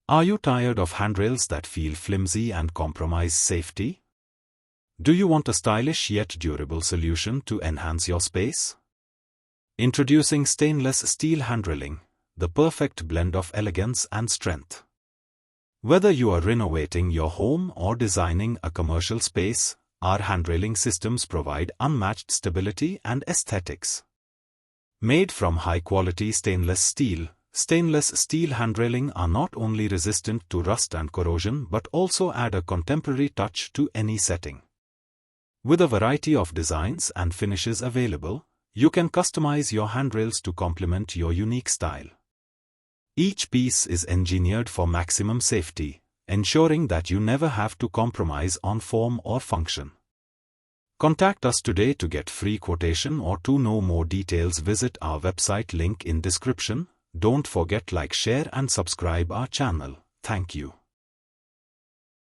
Are you tired of handrails that feel flimsy and compromise safety? Do you want a stylish yet durable solution to enhance your space? Introducing stainless steel handrailing, the perfect blend of elegance and strength. Whether you are renovating your home or designing a commercial space, our handrailing systems provide unmatched stability and aesthetics. Made from high-quality stainless steel handrailing are not only resistant to rust and corrosion but also add a contemporary touch to any setting. With a variety of designs and finishes available, you can customize your handrails to complement your unique style. Each piece is engineered for maximum safety, ensuring that you never have to compromise on form or function. Contact us today to get free quotation, or to know more details visit our website, link in description. Don't forget like, share and subscribe our channel. Thank you.